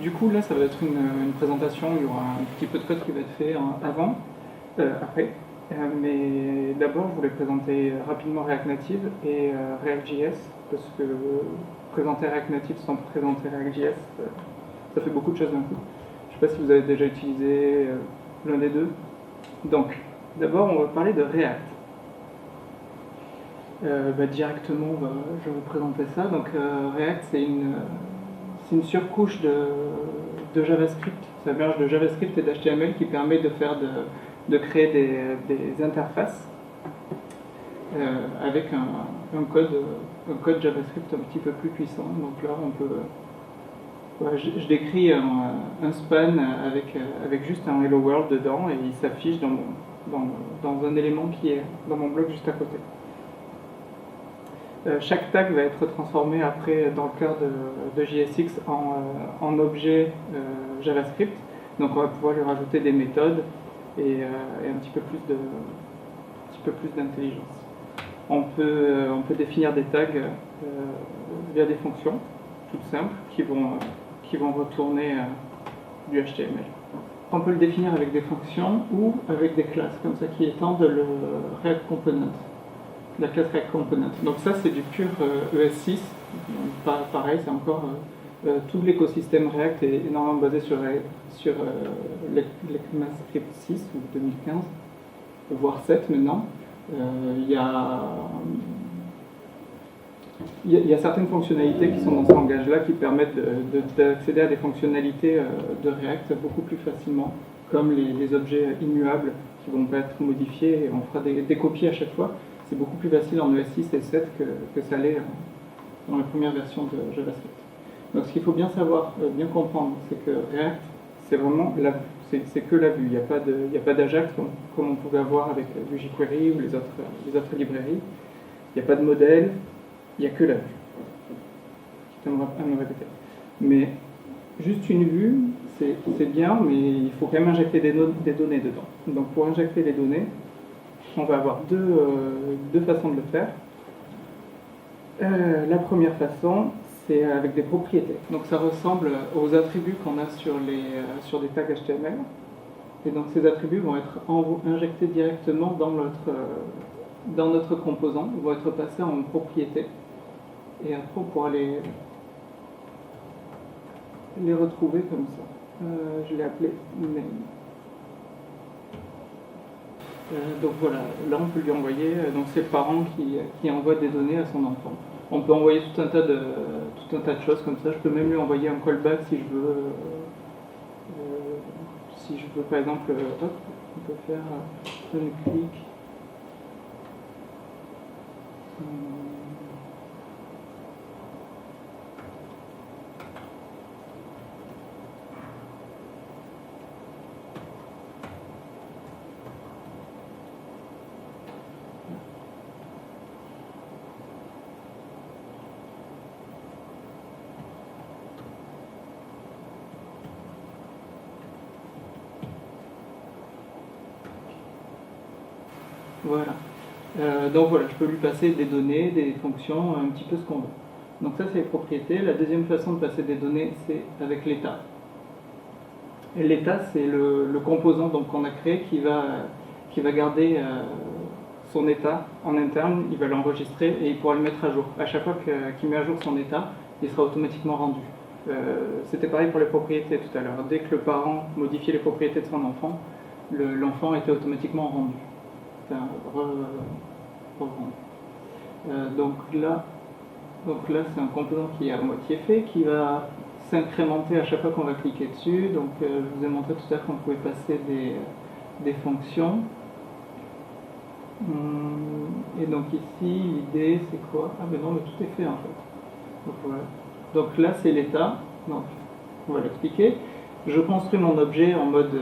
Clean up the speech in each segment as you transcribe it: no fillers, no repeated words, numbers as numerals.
Du coup, là, ça va être une présentation, il y aura un petit peu de code qui va être fait après. Mais d'abord, je voulais présenter rapidement React Native et React.js, parce que présenter React Native sans présenter React.js, ça fait beaucoup de choses d'un coup. Je ne sais pas si vous avez déjà utilisé l'un des deux. Donc, d'abord, on va parler de React. Directement, je vais vous présenter ça. Donc, React, c'est une surcouche de JavaScript. C'est un mélange de JavaScript et d'HTML qui permet de créer des interfaces avec un code JavaScript un petit peu plus puissant. Donc là, on peut... je décris un span avec juste un Hello World dedans et il s'affiche dans un élément qui est dans mon bloc juste à côté. Chaque tag va être transformé après dans le cœur de JSX en objet JavaScript. Donc on va pouvoir lui rajouter des méthodes et un petit peu plus d'intelligence. On peut définir des tags via des fonctions toutes simples qui vont retourner du HTML. On peut le définir avec des fonctions ou avec des classes, comme ça, qui étendent le React Component. La classe React Component. Donc ça, c'est du pur ES6. Pareil, c'est encore... tout l'écosystème React est énormément basé sur l'ECMAScript 6 ou 2015, voire 7 maintenant. Il y a certaines fonctionnalités qui sont dans ce langage-là qui permettent d'accéder à des fonctionnalités de React beaucoup plus facilement, comme les objets immuables qui vont pas être modifiés et on fera des copies à chaque fois. C'est beaucoup plus facile en ES6 et 7 que ça l'est dans la première version de JavaScript. Donc ce qu'il faut bien savoir, bien comprendre, c'est que React, c'est vraiment c'est que la vue. Il n'y a pas d'Ajax comme on pouvait avoir avec du jQuery ou les autres librairies. Il n'y a pas de modèle, il n'y a que la vue. Je t'aimerais à me répéter. Mais juste une vue, c'est bien, mais il faut quand même injecter des données dedans. Donc pour injecter les données, on va avoir deux façons de le faire. La première façon, c'est avec des propriétés. Donc ça ressemble aux attributs qu'on a sur des tags HTML. Et donc ces attributs vont être injectés directement dans notre composant, ils vont être passés en propriétés. Et après, on pourra les retrouver comme ça. Je l'ai appelé name. Donc voilà, là on peut lui envoyer, donc c'est le parent qui envoie des données à son enfant. On peut envoyer tout un tas de choses comme ça. Je peux même lui envoyer un callback si je veux. Par exemple, hop, on peut faire un clic. Voilà. Donc voilà, je peux lui passer des données, des fonctions, un petit peu ce qu'on veut. Donc ça, c'est les propriétés. La deuxième façon de passer des données, c'est avec l'état. Et l'état, c'est le composant qu'on a créé qui va garder son état en interne, il va l'enregistrer et il pourra le mettre à jour. À chaque fois qu'il met à jour son état, il sera automatiquement rendu. C'était pareil pour les propriétés tout à l'heure. Dès que le parent modifiait les propriétés de son enfant, l'enfant était automatiquement rendu. Donc là c'est un composant qui est à moitié fait, qui va s'incrémenter à chaque fois qu'on va cliquer dessus. Donc je vous ai montré tout à l'heure qu'on pouvait passer des fonctions. Et donc ici, l'idée c'est quoi? Ah ben non, mais tout est fait en fait. Donc voilà. Donc là c'est l'état. Donc on va l'expliquer. Je construis mon objet en mode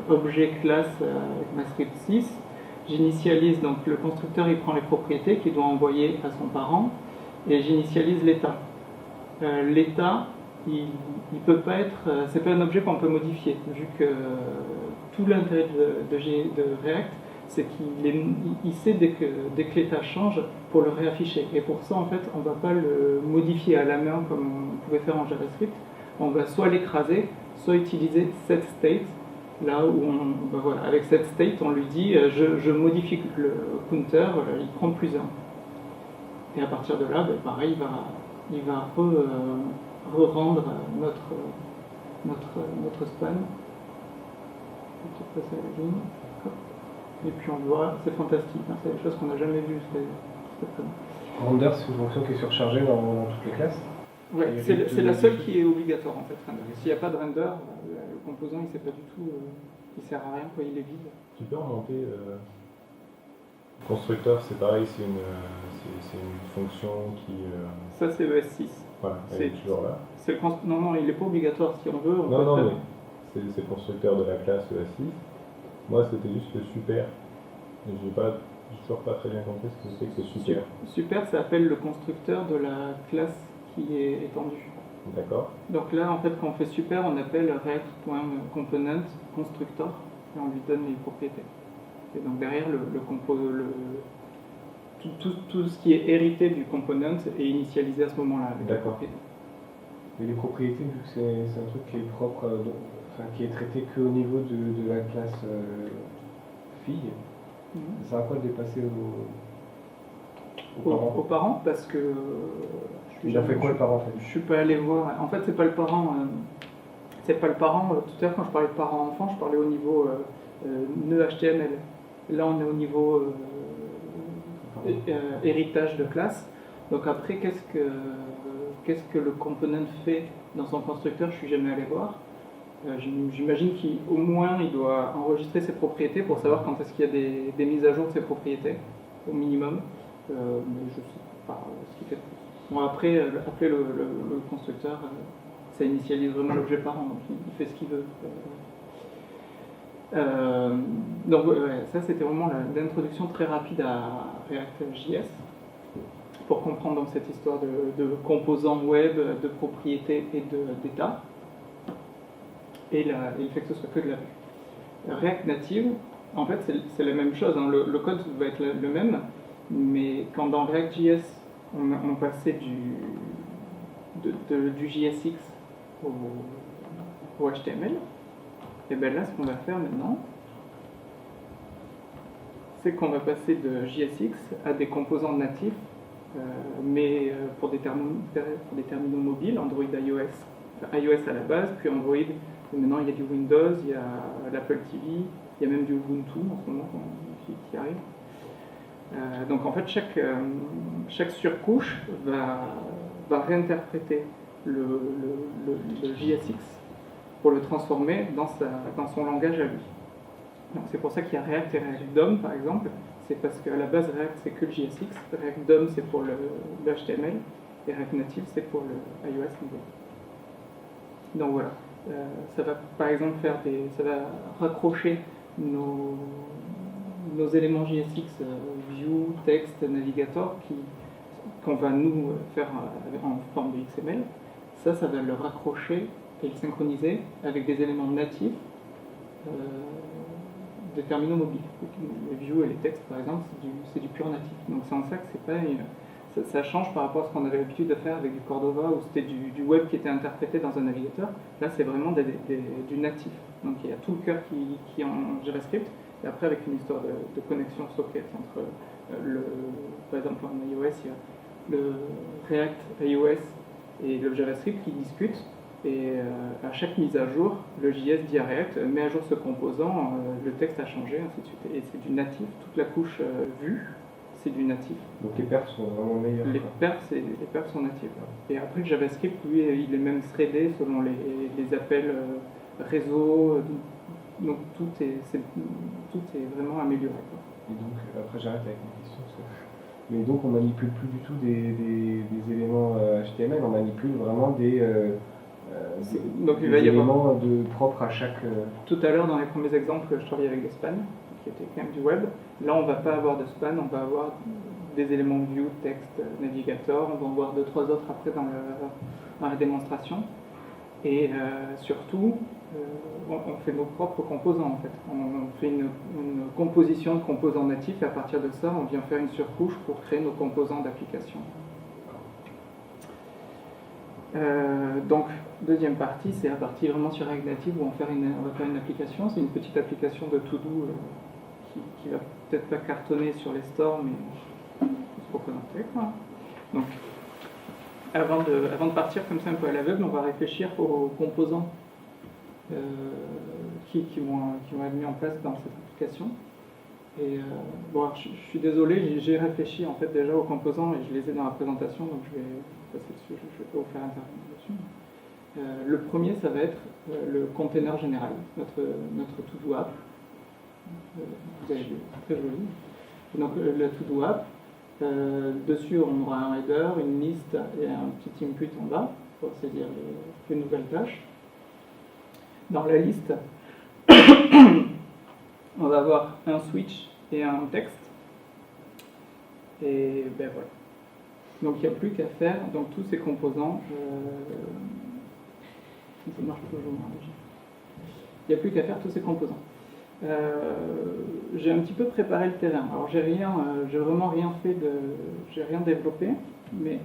objet classe avec ma script 6. J'initialise, donc le constructeur il prend les propriétés qu'il doit envoyer à son parent et j'initialise l'état. L'état, il peut pas être, c'est pas un objet qu'on peut modifier, vu que tout l'intérêt de React, c'est qu'il sait dès que l'état change pour le réafficher. Et pour ça, en fait, on ne va pas le modifier à la main comme on pouvait faire en JavaScript. on va soit l'écraser, soit utiliser setState, là où voilà, avec setState, on lui dit je modifie le counter, il prend plus 1. Et à partir de là, pareil, il va re-rendre notre span. Je vais passer à la ligne. Et puis on voit, c'est fantastique, hein, c'est des choses qu'on n'a jamais vues. Render, c'est une fonction qui est surchargée dans toutes les classes. Oui, c'est la seule qui est obligatoire en fait, render. S'il n'y a pas de render, le composant il sait pas du tout, il sert à rien, quoi, il est vide. Tu peux remonter le constructeur, c'est pareil, c'est une fonction qui... Ça c'est ES6. Voilà, elle est toujours là. Non, il n'est pas obligatoire si on veut. Non, mais c'est le constructeur de la classe ES6. Moi c'était juste le super. Je n'ai toujours pas très bien compris ce que c'est que ce super. Super, ça appelle le constructeur de la classe qui est étendue. D'accord. Donc là, en fait, quand on fait super, on appelle React.component constructor et on lui donne les propriétés. Et donc derrière, tout ce qui est hérité du component est initialisé à ce moment-là. D'accord. Mais les propriétés, vu que c'est un truc qui est propre, qui est traité qu'au niveau de la classe fille, ça va pas le dépasser aux parents, parce que... Il a fait quoi le parent en fait? Je suis pas allé voir. En fait, c'est pas le parent. C'est pas le parent. Tout à l'heure, quand je parlais de parent-enfant, je parlais au niveau nœud HTML. Là, on est au niveau héritage de classe. Donc après, qu'est-ce que le component fait dans son constructeur? Je suis jamais allé voir. J'imagine qu'au moins, il doit enregistrer ses propriétés pour savoir quand est-ce qu'il y a des mises à jour de ses propriétés, au minimum. Mais je sais pas ce qu'il fait. Bon, après le constructeur, ça initialise vraiment l'objet parent, donc il fait ce qu'il veut. Donc ça c'était vraiment l'introduction très rapide à React.js pour comprendre donc cette histoire de composants web, de propriétés et d'état, et le fait que ce soit que de la vue. React Native, en fait c'est la même chose, hein. Le code va être le même, mais quand dans React.js on passait du JSX au HTML, et bien là, ce qu'on va faire maintenant, c'est qu'on va passer de JSX à des composants natifs, mais pour des terminaux mobiles, Android, iOS, enfin, iOS à la base, puis Android, et maintenant il y a du Windows, il y a l'Apple TV, il y a même du Ubuntu en ce moment qui arrive. Donc en fait, chaque surcouche va réinterpréter le JSX pour le transformer dans son langage à lui. Donc c'est pour ça qu'il y a React et React DOM par exemple. C'est parce qu'à la base React c'est que le JSX, React DOM c'est pour le HTML et React Native c'est pour le iOS. Donc voilà, ça va par exemple ça va raccrocher nos éléments JSX, view, text, navigator, qu'on va nous faire en forme de XML. Ça va le raccrocher et le synchroniser avec des éléments natifs des terminaux mobiles. Les views et les textes, par exemple, c'est du pur natif. Donc c'est en ça que c'est pas ça change par rapport à ce qu'on avait l'habitude de faire avec du Cordova, où c'était du web qui était interprété dans un navigateur. Là, c'est vraiment du natif. Donc il y a tout le cœur qui est en JavaScript. Et après, avec une histoire de connexion socket entre par exemple en iOS, il y a le React iOS et le JavaScript qui discutent. Et à chaque mise à jour, le JS dit à React, met à jour ce composant, le texte a changé, ainsi de suite. Et c'est du natif, toute la couche vue, c'est du natif. Donc les perfs sont vraiment meilleurs. Les perfs sont natifs. Et après, le JavaScript, lui, il est même threadé selon les appels réseau. Donc tout est vraiment amélioré. Et donc, après j'arrête avec mes questions. Mais donc on manipule plus du tout des éléments HTML, on manipule vraiment des éléments propres à chaque... Tout à l'heure, dans les premiers exemples, je travaillais avec des spans, qui étaient quand même du web. Là, on ne va pas avoir de span, on va avoir des éléments view, texte, navigator. On va en voir 2-3 autres après dans la démonstration. Et surtout, on fait nos propres composants en fait. On fait une composition de composants natifs et à partir de ça, on vient faire une surcouche pour créer nos composants d'application. Donc, deuxième partie, c'est la partie vraiment sur React Native où on va faire une application. C'est une petite application de to-do qui va peut-être pas cartonner sur les stores, mais il faut se représenter, quoi. Donc, avant de partir comme ça un peu à l'aveugle, on va réfléchir aux composants qui vont être mis en place dans cette application. Et bon, je suis désolé, j'ai réfléchi en fait déjà aux composants et je les ai dans la présentation, donc je vais passer dessus, je vais pas vous faire intervenir dessus. Le premier, ça va être le container général, notre to-do app. Vous avez vu, très joli. Donc le to-do app, dessus on aura un header, une liste et un petit input en bas pour saisir les nouvelles tâches. Dans la liste, on va avoir un switch et un texte. Et ben voilà. Donc il n'y a plus qu'à faire donc, tous ces composants. Ça marche toujours. Il n'y a plus qu'à faire tous ces composants. J'ai un petit peu préparé le terrain. Alors j'ai vraiment rien fait j'ai rien développé, mais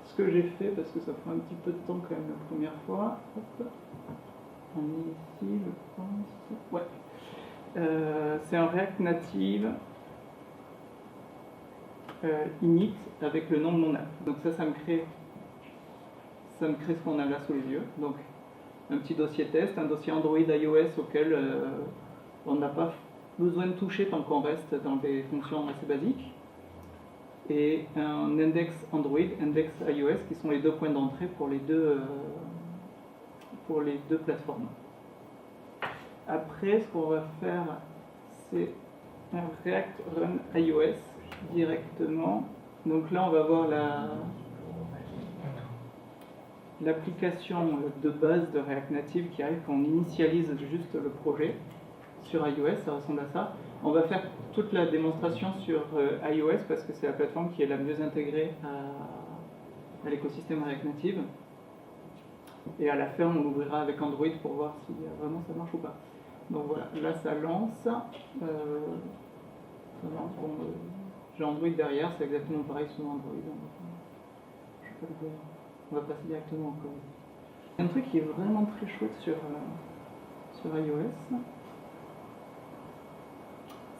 ce que j'ai fait, parce que ça prend un petit peu de temps quand même la première fois. Hop. On est ici, je pense. Ouais. C'est un React Native init avec le nom de mon app. Donc ça me crée ce qu'on a là sous les yeux. Donc un petit dossier test, un dossier Android iOS auquel on n'a pas besoin de toucher tant qu'on reste dans des fonctions assez basiques. Et un index Android, index iOS, qui sont les deux points d'entrée pour les deux plateformes. Après, ce qu'on va faire, c'est un React Run iOS directement. Donc là, on va voir l'application de base de React Native qui arrive quand on initialise juste le projet sur iOS, ça ressemble à ça. On va faire toute la démonstration sur iOS parce que c'est la plateforme qui est la mieux intégrée à l'écosystème React Native. Et à la fin, on ouvrira avec Android pour voir si vraiment ça marche ou pas. Donc voilà, là ça lance. Bon, j'ai Android derrière, c'est exactement pareil sur Android. On va passer directement au code. Un truc qui est vraiment très chouette sur iOS,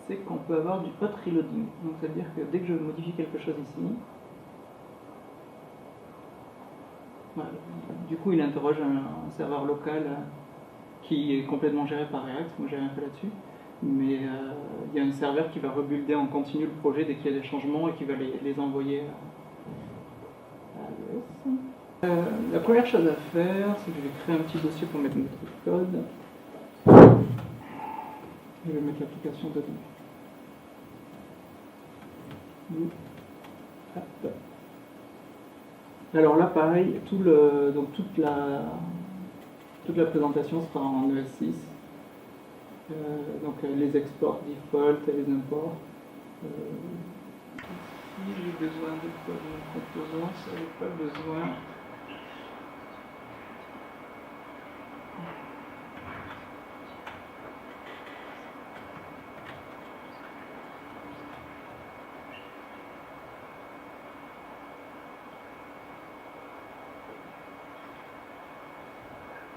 c'est qu'on peut avoir du hot reloading. Donc ça veut dire que dès que je modifie quelque chose ici, voilà, du coup il interroge un serveur local qui est complètement géré par React, moi j'ai rien fait là-dessus, mais il y a un serveur qui va rebuilder en continu le projet dès qu'il y a des changements et qui va les envoyer à iOS. La première chose à faire, c'est que je vais créer un petit dossier pour mettre notre code. Je vais mettre l'application dedans. Hop. Alors là, pareil, toute la présentation sera en ES6. Donc les exports default et les imports. Si j'ai besoin de quoi de composants, ça j'ai pas besoin.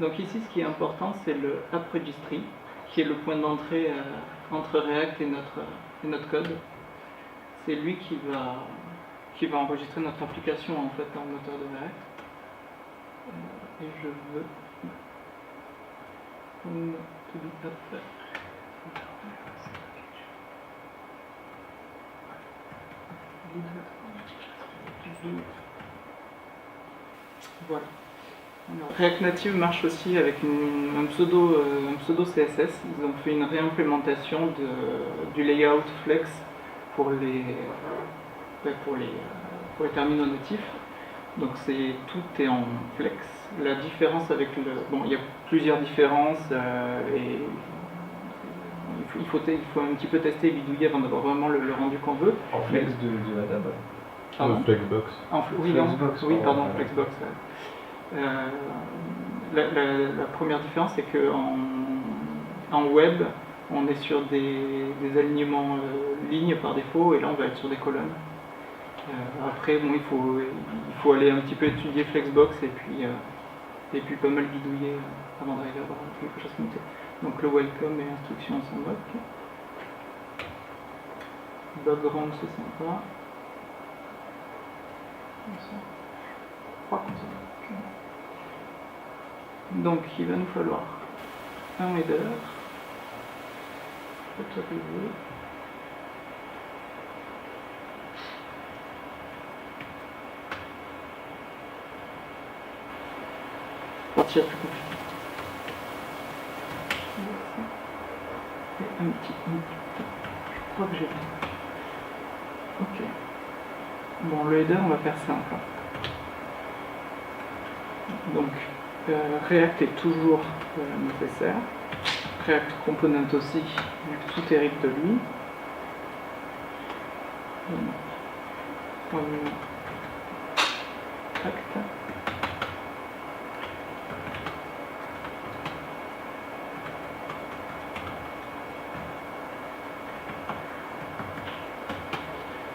Donc ici, ce qui est important, c'est le app registry, qui est le point d'entrée entre React et notre code. C'est lui qui va enregistrer notre application en fait dans le moteur de React. Et je veux voilà. Alors, React Native marche aussi avec un pseudo CSS. Ils ont fait une réimplémentation du layout Flex pour les terminaux natifs. Donc tout est en Flex. La différence avec il y a plusieurs différences et il faut un petit peu tester et bidouiller avant d'avoir vraiment le rendu qu'on veut. En Flex de la table. Flexbox. Pardon, Flexbox. La première différence, c'est qu'en web, on est sur des alignements lignes par défaut, et là on va être sur des colonnes. Après, bon, il faut aller un petit peu étudier Flexbox et puis pas mal bidouiller avant d'arriver à avoir quelque chose monté. Donc le welcome et instructions sont mock. Background, c'est sympa. Comme ça. Je crois qu'on s'en occupe. Donc il va nous falloir un header. Autorisé. Partir plus compliqué. Et un petit. Je crois que j'ai. Ok. Bon, le header, on va faire simple. Donc, React est toujours nécessaire. React Component aussi, vu que tout hérite de lui. Acte.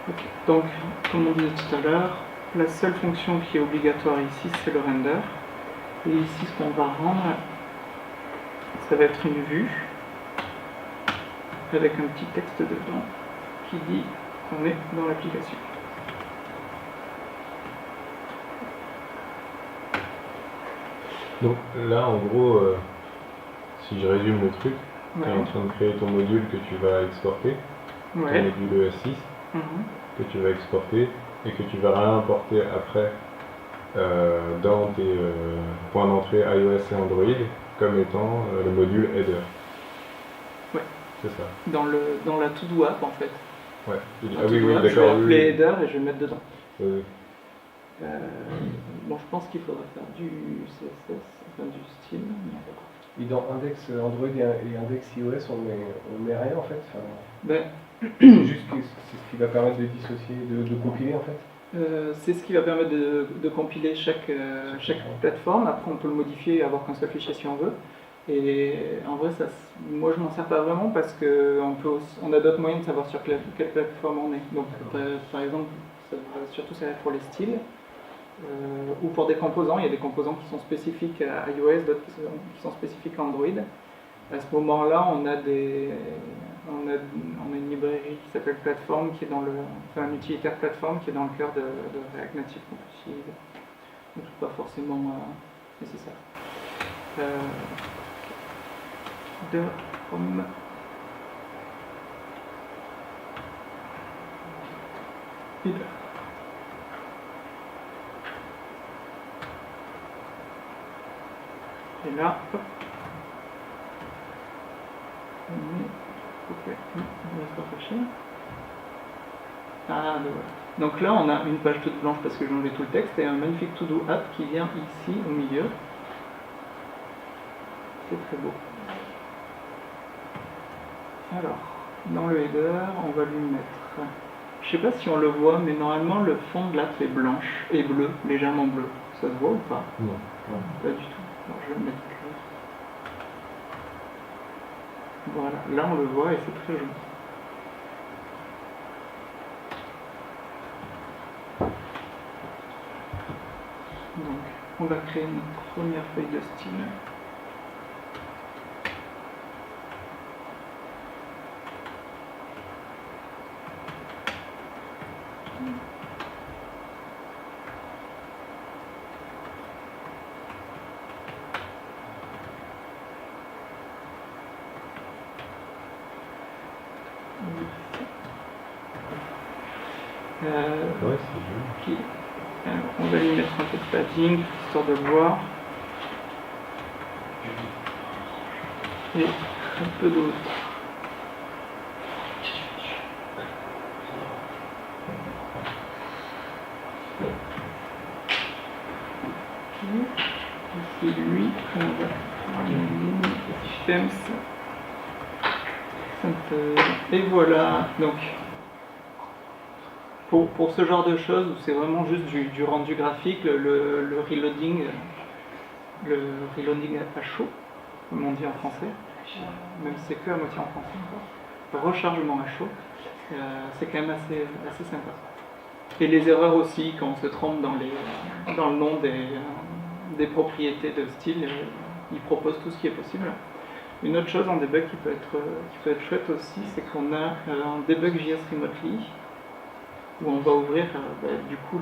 Okay. Donc, comme on disait tout à l'heure, la seule fonction qui est obligatoire ici, c'est le render. Et ici, ce qu'on va rendre, ça va être une vue avec un petit texte dedans qui dit qu'on est dans l'application. Donc là, en gros, si je résume le truc, tu es Ouais. en train de créer ton module que tu vas exporter, ton Ouais. module ES6, que tu vas exporter et que tu vas réimporter après dans tes points d'entrée iOS et Android comme étant le module header. Ouais. C'est ça. Dans la to-do app en fait. Ouais. Dans Ah oui, to-do oui, app, je vais d'accord. appeler Oui. header et je vais mettre dedans. Oui. Bon, je pense qu'il faudrait faire du CSS, enfin du style. Et dans index Android et index iOS, on met rien en fait. Enfin, Ben, c'est juste que c'est ce qui va permettre de dissocier, de compiler en fait. c'est ce qui va permettre de compiler chaque plateforme. Après, on peut le modifier et avoir qu'un seul fichier si on veut. Et en vrai, moi je m'en sers pas vraiment parce qu'on a d'autres moyens de savoir sur quelle plateforme on est. Donc, par exemple, ça va surtout servir pour les styles ou pour des composants. Il y a des composants qui sont spécifiques à iOS, d'autres qui sont spécifiques à Android. À ce moment-là, on a une librairie qui s'appelle Platform, qui est un utilitaire Platform qui est dans le cœur de React Native qu'on peut utiliser. Donc c'est pas forcément nécessaire. From header. Et là, hop. Ok, on va se rafraîchir. Ah, ben voilà. Donc là, on a une page toute blanche parce que j'ai enlevé tout le texte et un magnifique to-do app qui vient ici au milieu. C'est très beau. Alors, dans le header, on va lui mettre. Je sais pas si on le voit, mais normalement le fond de l'app est blanche et bleu, légèrement bleu. Ça se voit ou pas? Non. Pas du tout. Alors je vais le mettre là. Voilà, là on le voit et c'est très joli. Donc, on va créer notre première feuille de style. Ouais, c'est joli. Alors, on va lui mettre un peu de padding, histoire de le voir. Et un peu d'autre. Ici, lui, on va Systems. Et voilà. Donc, pour ce genre de choses, c'est vraiment juste du rendu graphique, le reloading à chaud, comme on dit en français, même si c'est que à moitié en français encore. Le rechargement à chaud, c'est quand même assez sympa. Et les erreurs aussi, quand on se trompe dans le nom des propriétés de style, il propose tout ce qui est possible. Une autre chose en debug qui peut être chouette aussi, c'est qu'on a un debug JS remotely, où on va ouvrir du coup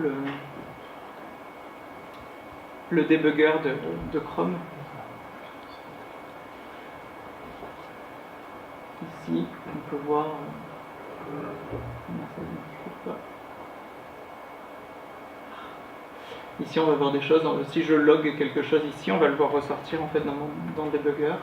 le debugger de Chrome. Ici, on peut voir ici on va voir des choses. Si je log quelque chose ici, on va le voir ressortir en fait dans le debugger.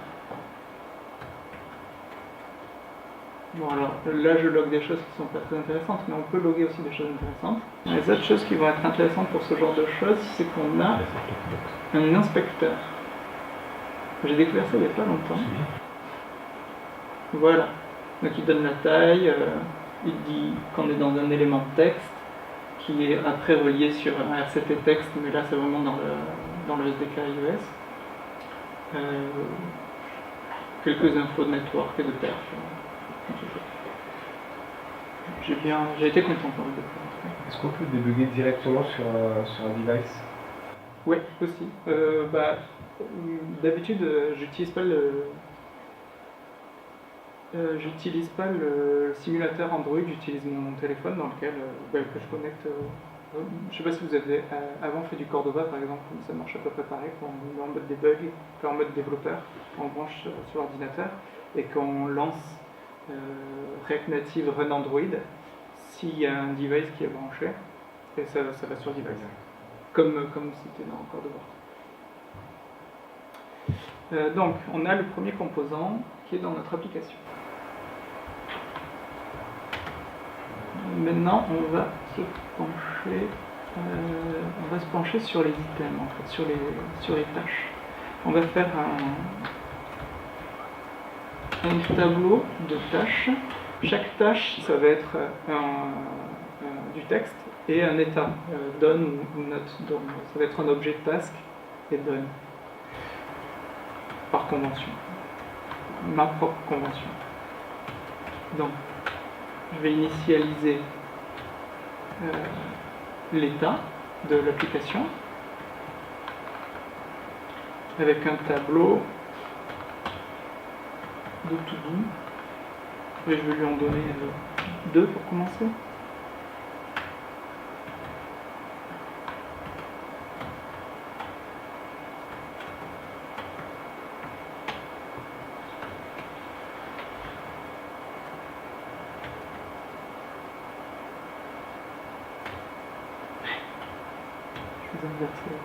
Bon, alors là je log des choses qui sont pas très intéressantes, mais on peut loguer aussi des choses intéressantes. Les autres choses qui vont être intéressantes pour ce genre de choses, c'est qu'on a un inspecteur. J'ai découvert ça il n'y a pas longtemps. Voilà. Donc il donne la taille, il dit qu'on est dans un élément de texte qui est après relié sur un RCT texte, mais là c'est vraiment dans le SDK iOS. Quelques infos de network et de perf. J'ai été content pour le début. Est-ce qu'on peut débugger directement sur un device? Oui, aussi. D'habitude, j'utilise pas le simulateur Android, j'utilise mon téléphone dans lequel que je connecte. Je sais pas si vous avez avant fait du Cordova par exemple, ça marche à peu près pareil, quand on est en mode debug, quand en mode développeur, on branche sur l'ordinateur et qu'on lance React Native Run Android, s'il y a un device qui est branché, et ça va sur le device, comme c'était dans Cordova. Donc, on a le premier composant qui est dans notre application. Maintenant, on va se pencher sur les items, en fait, sur les tâches. On va faire un tableau de tâches. Chaque tâche, ça va être du texte et un état, done ou not done. Ça va être un objet task et done, par convention. Ma propre convention. Donc, je vais initialiser l'état de l'application avec un tableau de to-do. Et je vais lui en donner 2 pour commencer. Je vais inverser.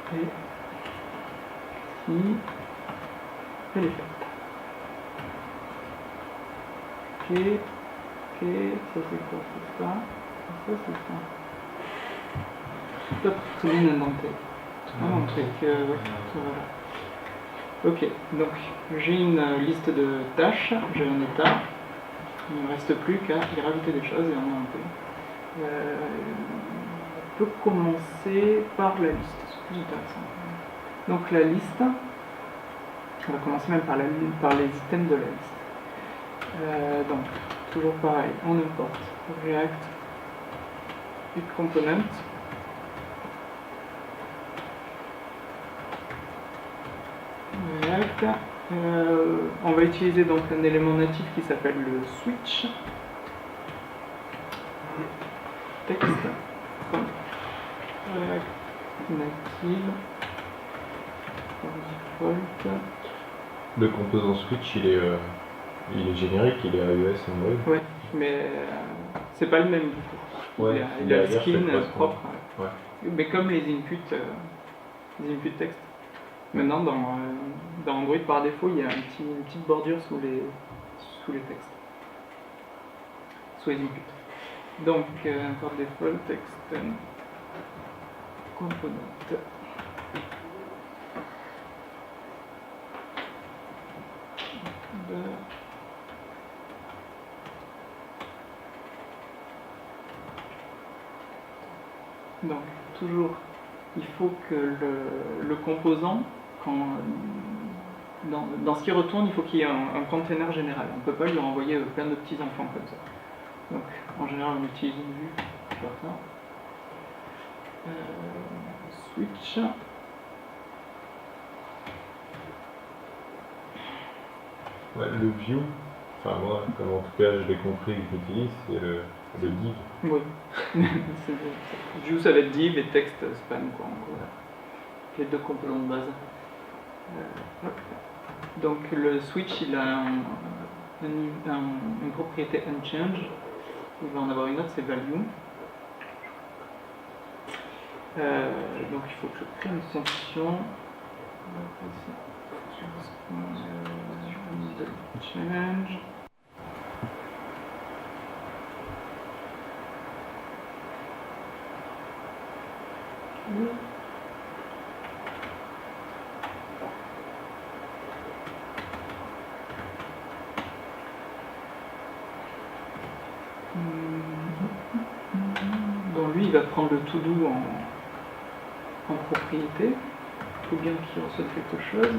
Et ici, elle est faite. Ok, ça c'est quoi? C'est ça. Ça c'est ça. Top, très bien indenté. Un truc, ouais, voilà. Ok, donc j'ai une liste de tâches, j'ai un état. Il ne me reste plus qu'à y rajouter des choses et en inventer. On peut commencer par la liste, c'est plus intéressant. Donc la liste, on va commencer même par les items de la liste. Donc, toujours pareil, on importe React et Component. React. On va utiliser donc un élément natif qui s'appelle le switch. Texte. React native. Default. Le composant switch, il est générique, il est iOS et Android. Ouais, mais c'est pas le même du coup. Ouais, il a le skin propre. Ouais. Mais comme les inputs texte. Maintenant, dans Android, par défaut, il y a une petite bordure sous les textes, sous les inputs. Donc, par default, text component. Donc, toujours, il faut que le composant, dans ce qui retourne, il faut qu'il y ait un container général. On ne peut pas lui renvoyer plein de petits enfants comme ça. Donc, en général, on utilise une vue sur ça. Switch. Ouais, le view, enfin moi, comme en tout cas je l'ai compris que j'utilise, c'est le div. Oui. View, ça va être div et texte span, quoi, en gros. Les deux composants de base. Donc le switch, il a une propriété unchange. Il va en avoir une autre, c'est value. Donc il faut que je crée une fonction. Change. Donc lui, il va prendre le to-do en propriété, tout bien qu'il reçoive quelque chose.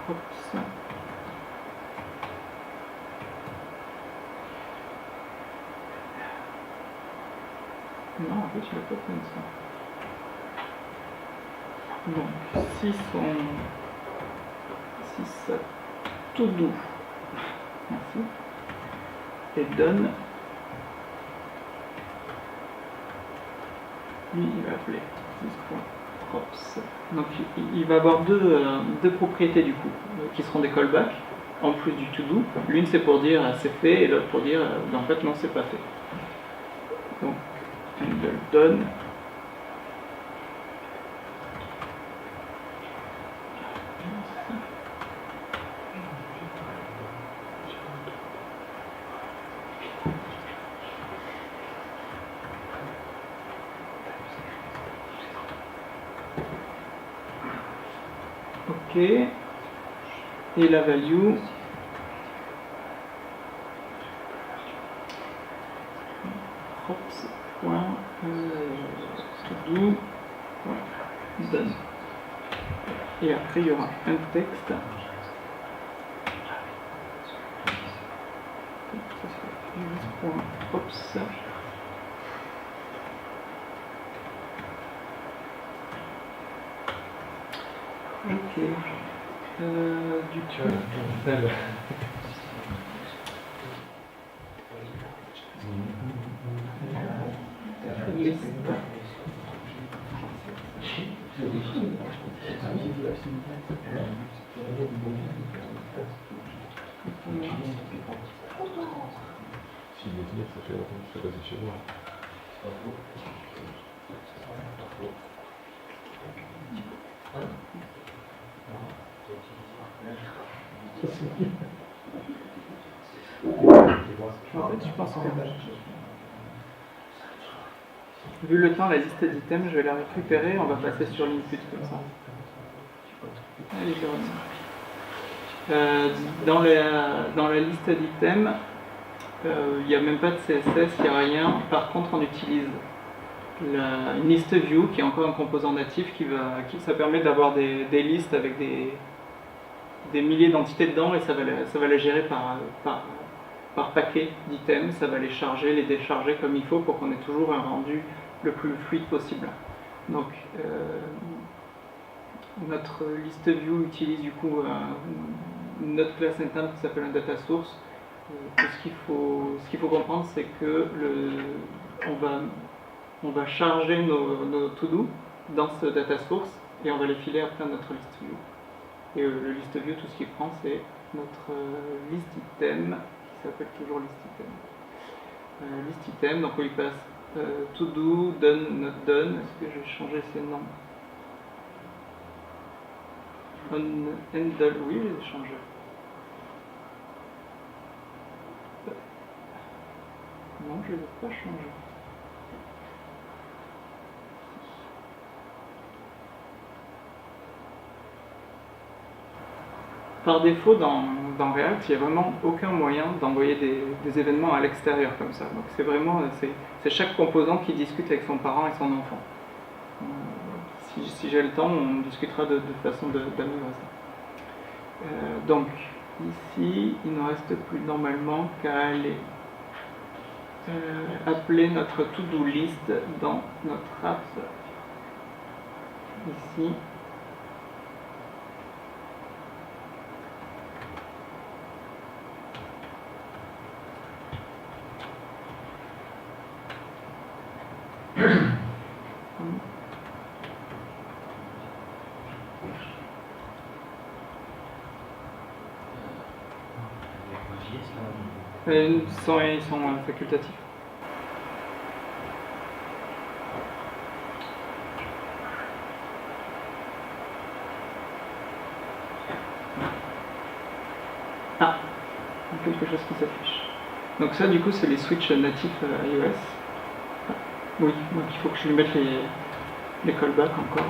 Oups. Non, en fait, il n'a pas comme ça. Donc, si ça tout doux, merci, et donne, lui, il va appeler props. Donc, il va avoir deux propriétés du coup, qui seront des callbacks, en plus du to do. L'une c'est pour dire c'est fait, et l'autre pour dire en fait non, c'est pas fait. Donc, handle done. Ok, et la value, to-do, done. Et après il y aura un texte. Ops. Ok. Du coup. Liste. Si les dire, ça fait longtemps que je suis passé chez moi. En fait, je pense que vu le temps, la liste d'items, je vais la récupérer, on va passer sur l'input comme ça. Allez, dans la liste d'items, il n'y a même pas de CSS, il n'y a rien. Par contre, on utilise une liste view qui est encore un composant natif ça permet d'avoir des listes avec des milliers d'entités dedans et ça va les gérer par paquet d'items, ça va les charger, les décharger comme il faut pour qu'on ait toujours un rendu le plus fluide possible. Donc notre liste view utilise du coup une autre classe interne qui s'appelle un data source. Ce qu'il faut comprendre, c'est que on va charger nos to-do dans ce data source et on va les filer après à notre list view. Et le list view, tout ce qu'il prend, c'est notre list item, qui s'appelle toujours list item. List item, donc on lui passe to do, done, not done. Est-ce que je vais changer ces noms? Handle, oui, je les ai changés. Non, je ne les ai pas changés. Par défaut, dans dans React, il n'y a vraiment aucun moyen d'envoyer des événements à l'extérieur comme ça. Donc c'est vraiment c'est chaque composant qui discute avec son parent et son enfant. Si j'ai le temps, on discutera de façon d'améliorer ça. Donc ici, il ne reste plus normalement qu'à aller appeler notre to-do list dans notre app. Ici. Ils sont facultatifs. Ah, quelque chose qui s'affiche. Donc ça, du coup, c'est les switches natifs iOS. Oui, donc il faut que je lui mette les callbacks encore,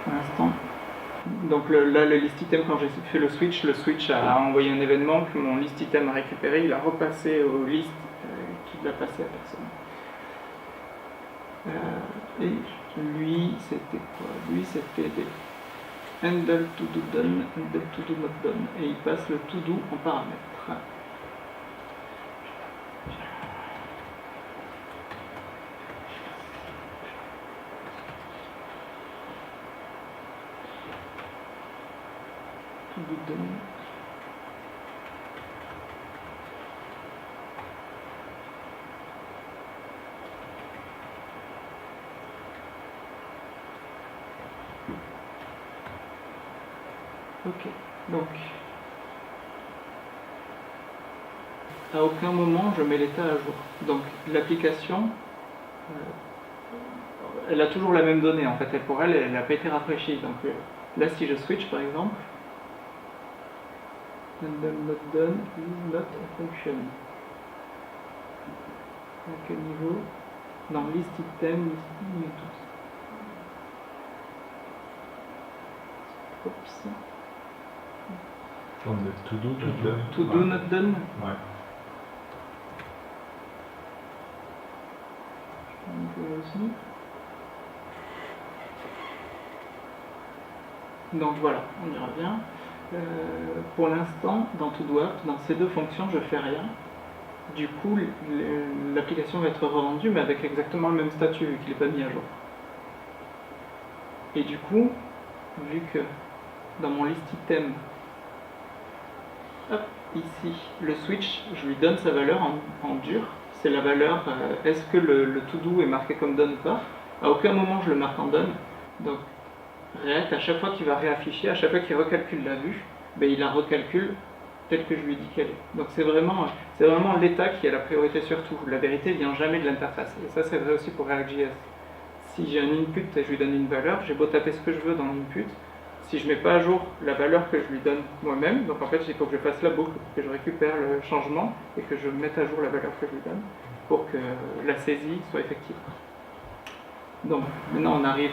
pour l'instant. Donc là, le list item, quand j'ai fait le switch a envoyé un événement que mon list item a récupéré, il a repassé au list qu'il a passé à personne. Et lui, c'était quoi? Lui, c'était des handle to do done, handle to do not done. Et il passe le to do en paramètre. To do done. Ok, donc à aucun moment je mets l'état à jour. Donc l'application, elle a toujours la même donnée en fait, pour elle n'a pas été rafraîchie. Donc là si je switch par exemple, handle not done is not a function. À quel niveau? Dans list item, listing et tout. Oups. On est to do, not done. To do, not done. Ouais. Aussi. Donc voilà, on y revient. Pour l'instant, dans TodoApp, dans ces deux fonctions, je fais rien. Du coup, l'application va être revendue, mais avec exactement le même statut, vu qu'il n'est pas mis à jour. Et du coup, vu que dans mon list item, hop, ici, le switch, je lui donne sa valeur en dur. C'est la valeur, est-ce que le to-do est marqué comme done ou pas? À aucun moment je le marque en done. Donc React, à chaque fois qu'il va réafficher, à chaque fois qu'il recalcule la vue, ben, il la recalcule telle que je lui ai dit qu'elle est. Donc c'est vraiment l'état qui a la priorité sur tout. La vérité vient jamais de l'interface. Et ça c'est vrai aussi pour React.js. Si j'ai un input et je lui donne une valeur, j'ai beau taper ce que je veux dans l'input, si je ne mets pas à jour la valeur que je lui donne moi-même, donc en fait il faut que je fasse la boucle, que je récupère le changement et que je mette à jour la valeur que je lui donne pour que la saisie soit effective. Donc maintenant on arrive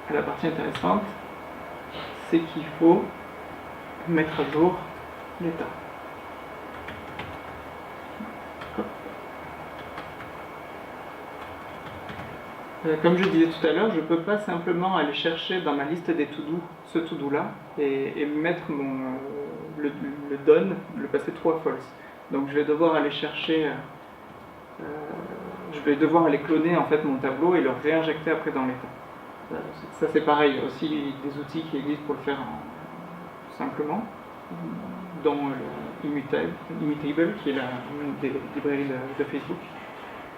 à la partie intéressante, c'est qu'il faut mettre à jour l'état. Comme je disais tout à l'heure, je ne peux pas simplement aller chercher dans ma liste des to-do ce to-do là et mettre le done, le passer true à false. Donc je vais devoir aller chercher, je vais devoir aller cloner en fait mon tableau et le réinjecter après dans l'état. Ça c'est pareil, il y a aussi des outils qui existent pour le faire simplement, dont Immutable, qui est une des librairies de Facebook,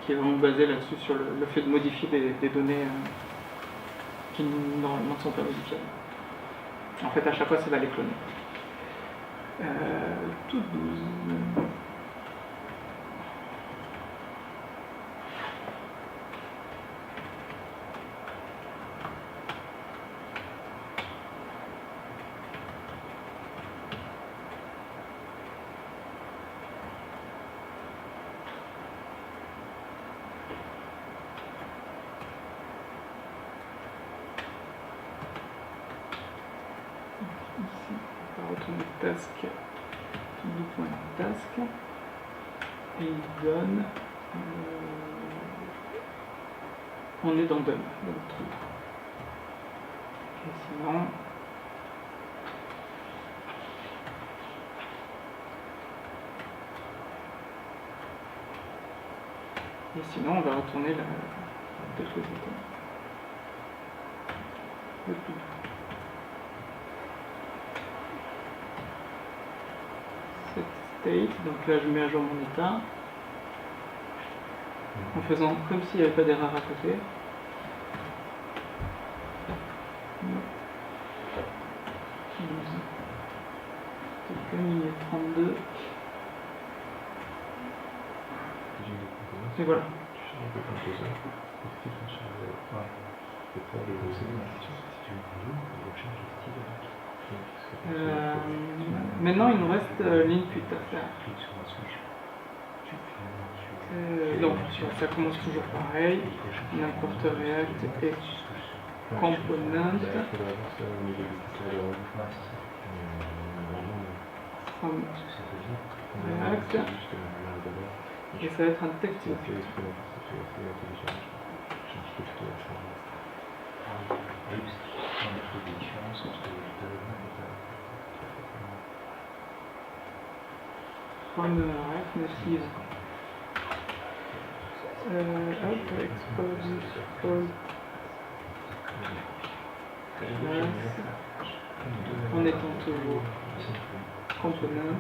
qui est vraiment basé là-dessus, sur le fait de modifier des données qui normalement ne sont pas modifiables. En fait, à chaque fois, ça va les cloner. Tout 12. Ici, on va retourner task to-do.task et il donne on est dans done, dans le trou. Et sinon on va retourner la dépository. Le to-do. Set state, donc là je mets à jour mon état en faisant comme s'il n'y avait pas d'erreur à côté. Il est 32. Et voilà. Maintenant, il nous reste l'input à faire. Donc, ça commence toujours pareil. On importe React et component. From React. Et ça va être un texte. From React Native. Expose en étant toujours component.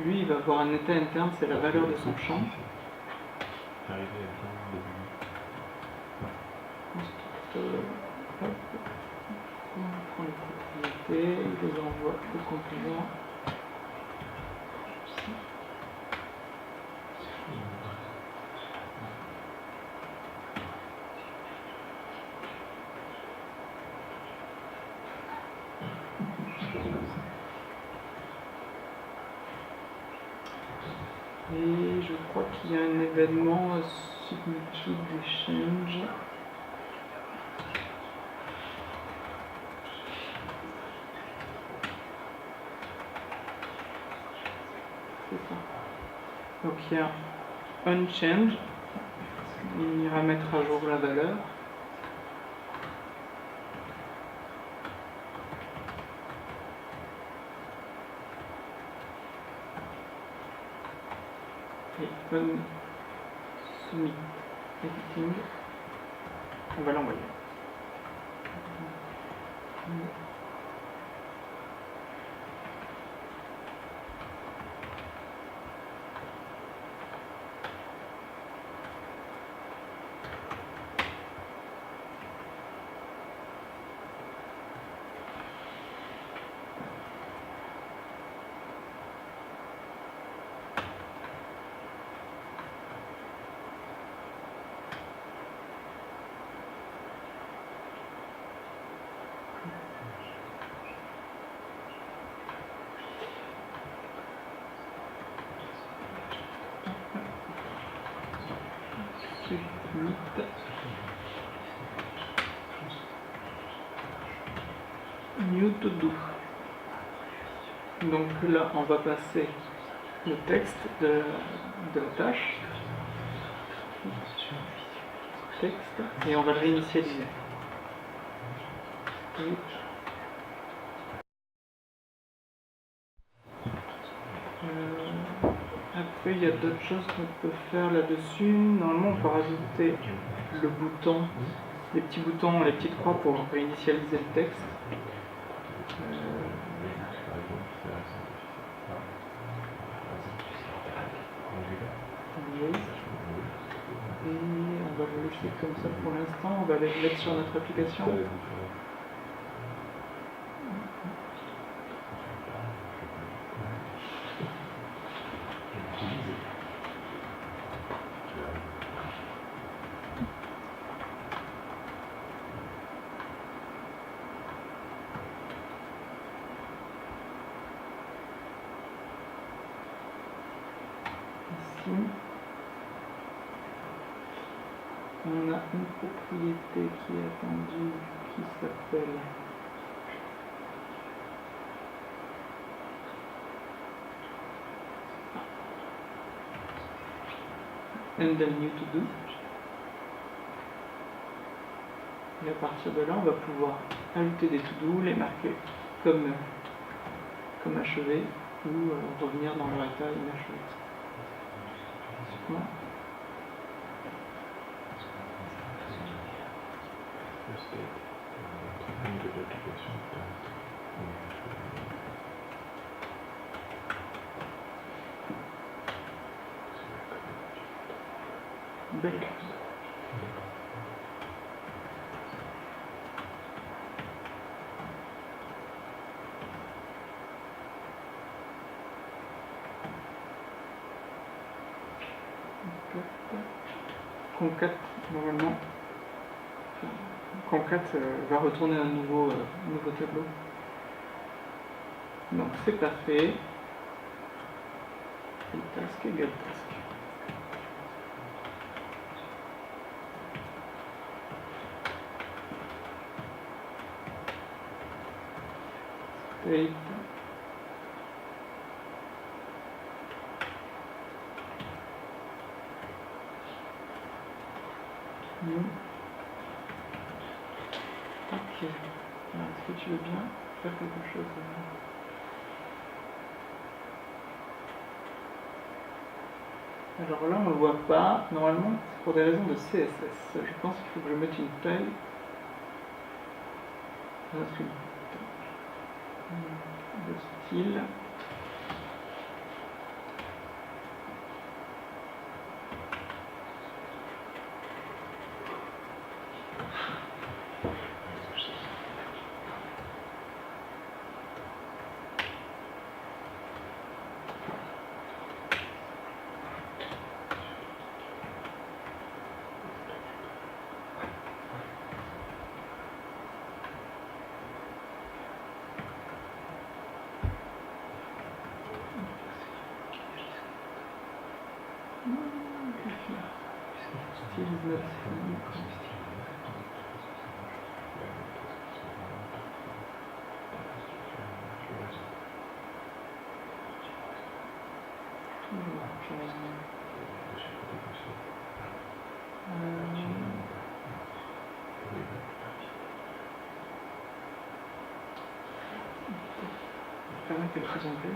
Lui, il va avoir un état interne, c'est la valeur de son champ. On prend les propriétés, il les envoie au composant. Et je crois qu'il y a un événement submitted change. C'est ça. Donc il y a unChange. Il ira mettre à jour la valeur. Et submit editing, on va l'envoyer. New to do. Donc là, on va passer le texte de la tâche. Texte, et on va le réinitialiser. Après, il y a d'autres choses qu'on peut faire là-dessus. Normalement, on peut rajouter le bouton, les petits boutons, les petites croix pour réinitialiser le texte. Et on va le laisser comme ça pour l'instant. On va aller le mettre sur notre application. a une propriété qui est attendue qui s'appelle handle new to do. Et à partir de là, on va pouvoir ajouter des to-do, les marquer comme achevés ou revenir dans leur état inachevé. Voilà. Belle. Concat, normalement, Concat va retourner un nouveau tableau. Donc c'est parfait. Et task égale task. State. Ok. Alors, est-ce que tu veux bien faire quelque chose Alors là, on ne le voit pas. Normalement, c'est pour des raisons de CSS. Je pense qu'il faut que je mette une taille. De style. Permet quelque chose en plus.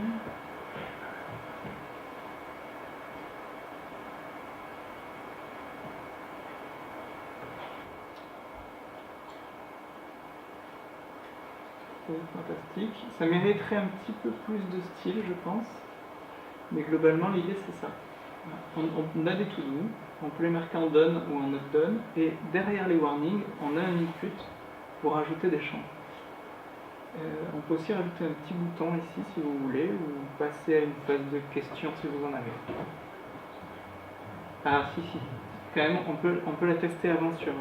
Fantastique. Ça mériterait un petit peu plus de style, je pense. Mais globalement, l'idée, c'est ça. On a des to-do, on peut les marquer en done ou en not done, et derrière les warnings, on a un input pour ajouter des champs. On peut aussi rajouter un petit bouton ici, si vous voulez, ou passer à une phase de questions si vous en avez. Ah, si. Quand même, on peut la tester avant sur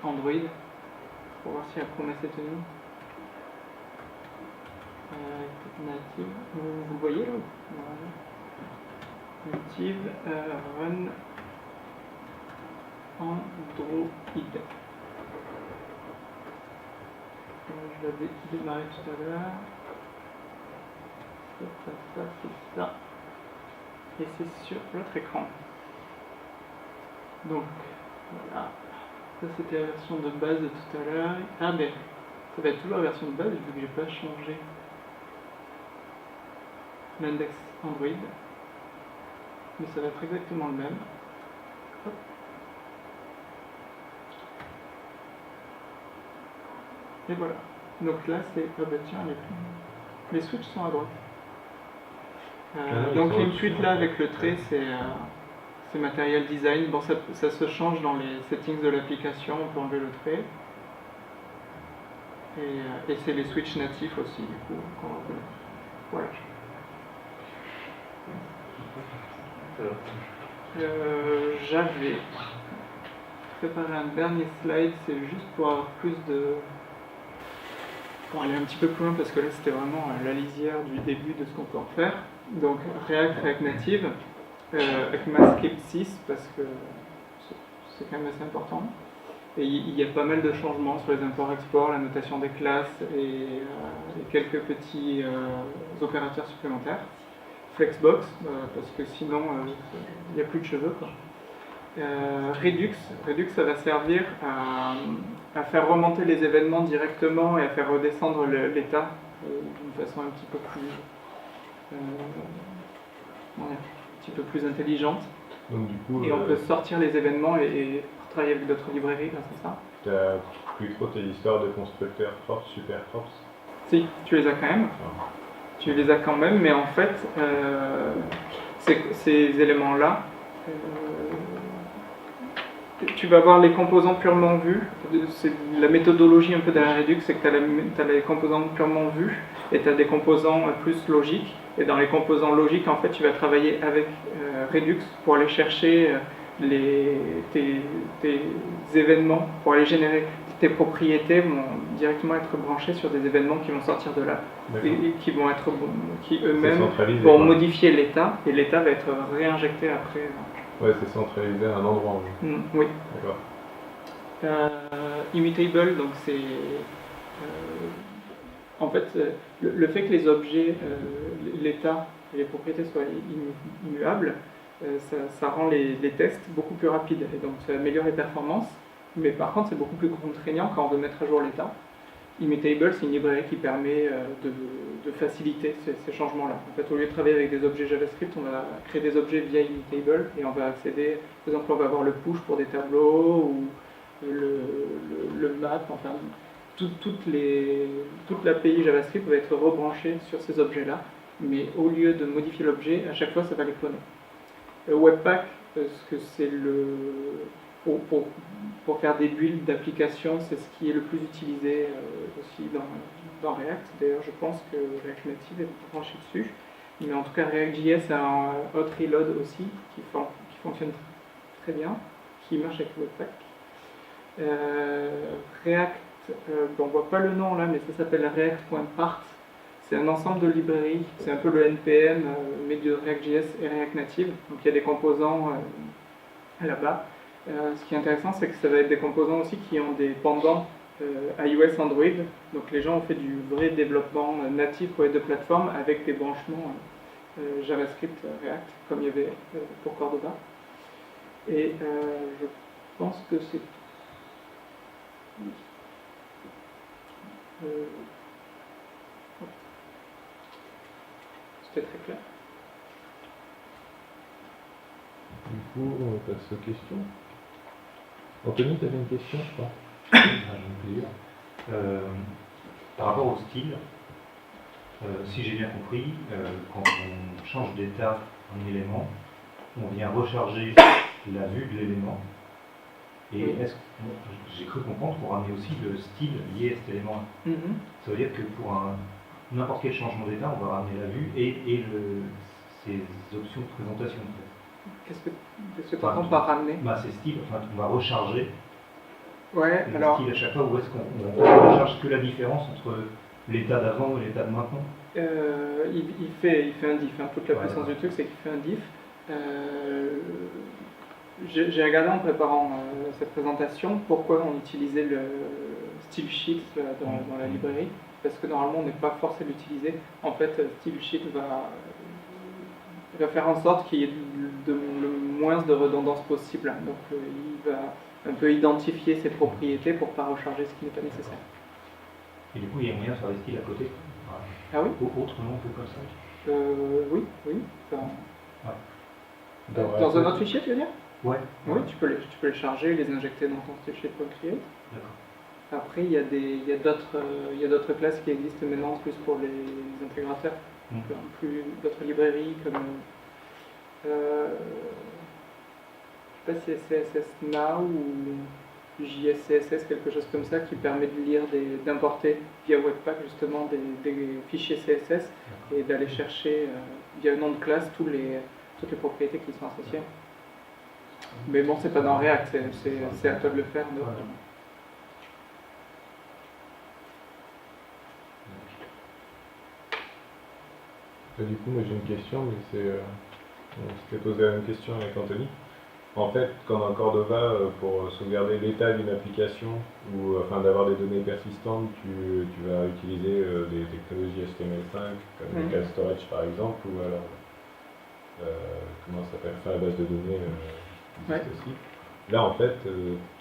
Android, pour voir si la promesse est tenue. Native, vous le voyez là? Native, run Android. Je l'avais démarré tout à l'heure. C'est ça. Et c'est sur l'autre écran. Donc, voilà. Ça, c'était la version de base de tout à l'heure. Ah, ben, ça va être toujours la version de base, vu que j'ai pas changé l'index Android. Mais ça va être exactement le même. Hop. Et voilà. Donc là, c'est... Ah bah tiens, les switches sont à droite. Donc l'input là avec le trait, c'est Material Design. Bon, ça se change dans les settings de l'application, on peut enlever le trait. Et c'est les switches natifs aussi, du coup, qu'on reconnaît. Voilà. J'avais préparé un dernier slide, c'est juste pour avoir plus de... Pour aller un petit peu plus loin, parce que là c'était vraiment la lisière du début de ce qu'on peut en faire. Donc React Native, avec Maskip 6, parce que c'est quand même assez important. Et il y a pas mal de changements sur les imports-exports, la notation des classes et quelques petits opérateurs supplémentaires. Flexbox, parce que sinon il n'y a plus de cheveux, quoi. Redux, ça va servir à faire remonter les événements directement et à faire redescendre l'état d'une façon un petit peu plus intelligente. Donc, du coup, et on peut sortir les événements et travailler avec d'autres librairies grâce à ça. Tu n'as plus trop tes histoires de constructeurs props, super props. Si, tu les as quand même. Ah. Tu les as quand même, mais en fait, ces éléments-là, tu vas avoir les composants purement vus. C'est la méthodologie un peu derrière Redux, c'est que tu as les composants purement vus et tu as des composants plus logiques. Et dans les composants logiques, en fait, tu vas travailler avec Redux pour aller chercher tes événements, pour aller générer. Tes propriétés vont directement être branchées sur des événements qui vont sortir de là et qui eux-mêmes vont modifier l'état et l'état va être réinjecté après. Ouais, c'est centralisé à un endroit. Oui. D'accord. Immutable, donc c'est en fait le fait que les objets, l'état et les propriétés soient immuables, ça rend les tests beaucoup plus rapides et donc ça améliore les performances. Mais par contre, c'est beaucoup plus contraignant quand on veut mettre à jour l'état. Immutable, c'est une librairie qui permet de faciliter ces changements-là. En fait, au lieu de travailler avec des objets JavaScript, on va créer des objets via Immutable et on va accéder, par exemple, on va avoir le push pour des tableaux ou le map, enfin, toute l'API JavaScript va être rebranchée sur ces objets-là, mais au lieu de modifier l'objet, à chaque fois, ça va les cloner. Webpack, parce que c'est pour faire des builds d'applications, c'est ce qui est le plus utilisé aussi dans React. D'ailleurs, je pense que React Native est branché dessus. Mais en tout cas, React.js a un hot reload aussi qui fonctionne très bien, qui marche avec Webpack. React, on ne voit pas le nom là, mais ça s'appelle React.parts. C'est un ensemble de librairies, c'est un peu le NPM, mais de React.js et React Native. Donc il y a des composants là-bas. Ce qui est intéressant, c'est que ça va être des composants aussi qui ont des pendants iOS, Android. Donc les gens ont fait du vrai développement natif web de plateforme avec des branchements JavaScript, React, comme il y avait pour Cordova. Et je pense que c'est... C'était très clair. Du coup, on passe aux questions. Anthony, tu avais une question, je crois. J'ai plaisir. Par rapport au style, si j'ai bien compris, quand on change d'état en élément, on vient recharger la vue de l'élément. Et j'ai cru comprendre pour ramener aussi le style lié à cet élément-là. Ça veut dire que pour n'importe quel changement d'état, on va ramener la vue et ses options de présentation. En fait. Qu'est-ce que tu entends par ramener? C'est style, on va recharger le style à chaque fois, ou est-ce qu'on recharge que la différence entre l'état d'avant et l'état de maintenant? Il fait un diff, toute la puissance du truc c'est qu'il fait un diff. J'ai regardé en préparant cette présentation pourquoi on utilisait le style sheet dans la librairie, parce que normalement on n'est pas forcé de l'utiliser. En fait, style sheet va faire en sorte qu'il y ait le moins de redondance possible. Donc il va un peu identifier ses propriétés pour ne pas recharger ce qui n'est pas nécessaire. Et du coup, il y a moyen de faire des styles à côté? Ah oui? Autrement que comme ça? Oui. Dans un autre fichier, tu veux dire? Ouais. Oui, tu peux les charger et les injecter dans ton stylesheet.create. D'accord. Après, il y a d'autres classes qui existent maintenant plus pour les intégrateurs. Plus d'autres librairies comme je sais pas si c'est CSS Now ou JSCSS, quelque chose comme ça, qui permet de lire, d'importer via Webpack justement des fichiers CSS et d'aller chercher via un nom de classe toutes les propriétés qui sont associées. Mais bon, c'est pas dans React, c'est à toi de le faire. Donc. Du coup, moi j'ai une question, mais on s'était posé la même question avec Anthony. En fait, quand dans Cordova, pour sauvegarder l'état d'une application ou afin d'avoir des données persistantes, tu vas utiliser des technologies HTML5 comme le Cal Storage par exemple, ou alors comment ça s'appelle, enfin, la base de données existe aussi. Là, en fait,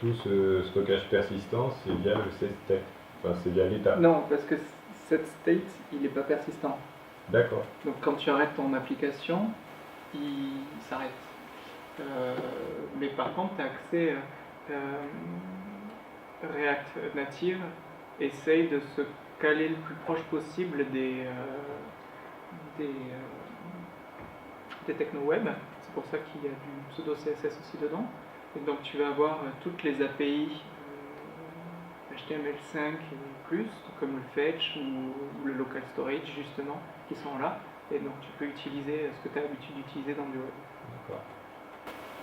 tout ce stockage persistant, c'est via le set state, enfin, c'est via l'état. Non, parce que set state, il n'est pas persistant. D'accord. Donc quand tu arrêtes ton application, il s'arrête. Mais par contre, tu as accès React Native essaye de se caler le plus proche possible des techno-web. C'est pour ça qu'il y a du pseudo CSS aussi dedans. Et donc tu vas avoir toutes les API HTML5 et plus, comme le fetch ou le local storage justement, qui sont là. Et donc tu peux utiliser ce que tu as l'habitude d'utiliser dans du web. D'accord.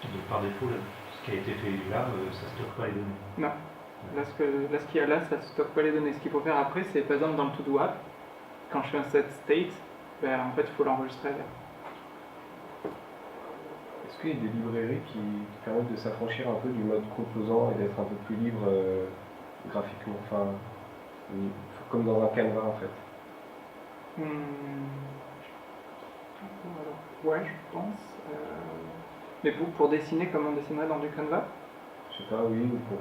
Donc par défaut, là, ce qui a été fait là, ça ne stocke pas les données. Non. Là, ce qu'il y a là, ça ne stocke pas les données. Ce qu'il faut faire après, c'est par exemple dans le to-do app, quand je fais un set state, ben, en fait, il faut l'enregistrer là. Est-ce qu'il y a des librairies qui permettent de s'affranchir un peu du mode composant et d'être un peu plus libre graphiquement, enfin, comme dans un Canva en fait? Alors, ouais, je pense. Mais pour dessiner, comment on dessinerait dans du Canva? Je sais pas, oui, ou pour...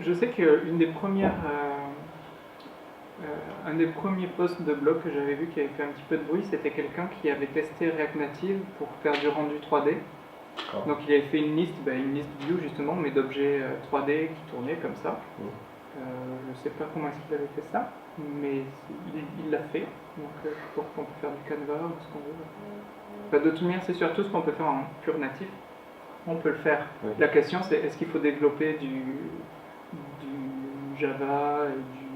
Je sais qu'une des premières... un des premiers posts de blog que j'avais vu qui avait fait un petit peu de bruit, c'était quelqu'un qui avait testé React Native pour faire du rendu 3D. Oh. Donc il avait fait une liste view justement, mais d'objets 3D qui tournaient comme ça. Je ne sais pas comment est-ce qu'il avait fait ça, mais il l'a fait. Donc je pense qu'on peut faire du Canva ou ce qu'on veut. Enfin, de toute manière, c'est surtout ce qu'on peut faire en pur natif. On peut le faire. Oui. La question c'est est-ce qu'il faut développer du Java et du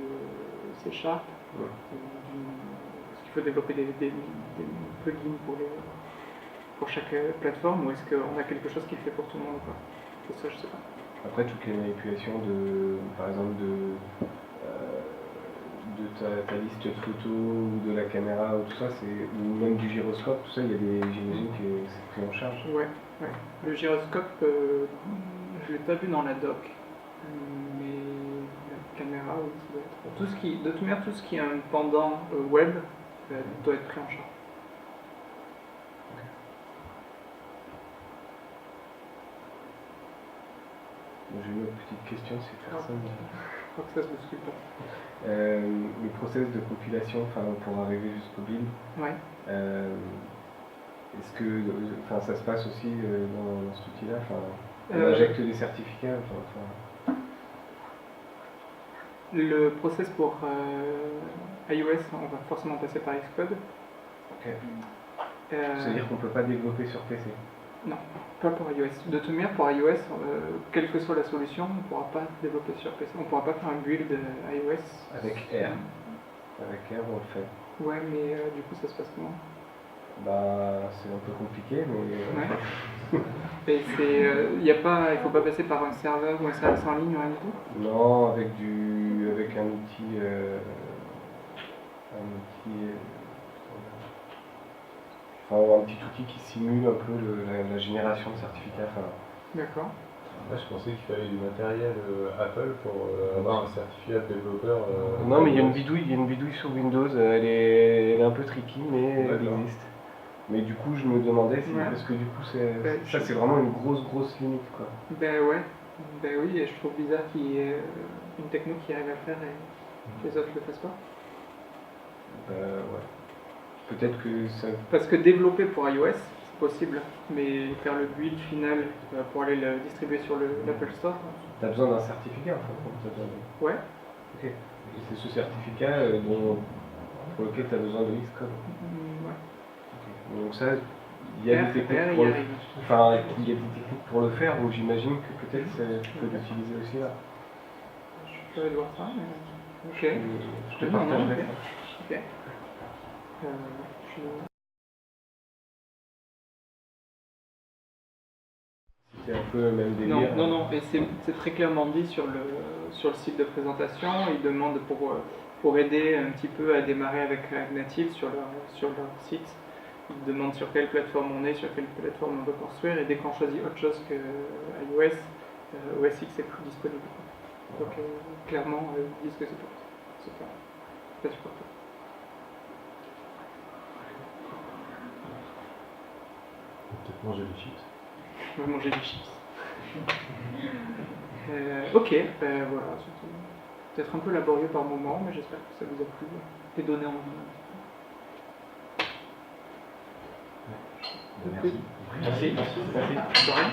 C Sharp, est-ce qu'il faut développer des plugins pour chaque plateforme, ou est-ce qu'on a quelque chose qui le fait pour tout le monde ou pas? C'est ça, je sais pas. Après, toutes les manipulations par exemple de ta liste de photos ou de la caméra ou tout ça, ou même du gyroscope, tout ça, j'imagine que c'est pris en charge. Ouais. Le gyroscope, je l'ai pas vu dans la doc, mais la caméra, oui, ça doit être. De toute manière, tout ce qui est un pendant web doit être pris en charge. J'ai une autre petite question, si personne... Je crois que ça se bouscule pas. Le process de compilation, pour arriver jusqu'au build, Ouais. est-ce que ça se passe aussi dans cet outil-là, on injecte des certificats, Le process pour iOS, on va forcément passer par Xcode. Ok. C'est-à-dire qu'on ne peut pas développer sur PC? Non, pas pour iOS. De toute manière, pour iOS, quelle que soit la solution, on ne pourra pas développer sur PC. On ne pourra pas faire un build iOS. Avec R. Avec R, on le fait. Ouais, mais du coup, ça se passe comment? C'est un peu compliqué, mais... Ouais. Et il faut pas passer par un serveur ou un service en ligne ou rien du tout? Non, avec un outil... un petit outil qui simule un peu la génération de certificats. D'accord. Là, je pensais qu'il fallait du matériel Apple pour avoir un certificat de développeur. Non, mais il y a une bidouille sur Windows. Elle est un peu tricky, mais elle existe. Mais du coup, je me demandais parce que du coup, c'est vraiment une grosse limite, quoi. Ben oui, et je trouve bizarre qu'il y ait une techno qui arrive à le faire et les autres ne le fassent pas. Ouais. Peut-être que ça... Parce que développer pour iOS, c'est possible, mais faire le build final pour aller le distribuer sur l'Apple Store... T'as besoin d'un certificat, en fait. Ouais. Ok. Et c'est ce certificat pour lequel tu as besoin de Xcode. Ouais. Okay. Donc ça, il y a des techniques pour le faire, donc j'imagine que peut-être tu peux l'utiliser aussi là. Je peux aller voir ça, mais... Ok. Je te partagerai ça. Ok. C'est un peu le même délire. Non, et c'est très clairement dit sur le site de présentation. Ils demandent pour aider un petit peu à démarrer avec React Native sur leur site. Il demande sur quelle plateforme on est, sur quelle plateforme on veut construire, et dès qu'on choisit autre chose que iOS, OS X est plus disponible. Donc clairement, ils disent que c'est pas supporté. Peut-être manger des chips. On va manger des chips. Ok, voilà, c'était peut-être un peu laborieux par moment, mais j'espère que ça vous a plu et donné envie. Merci. Merci. De rien.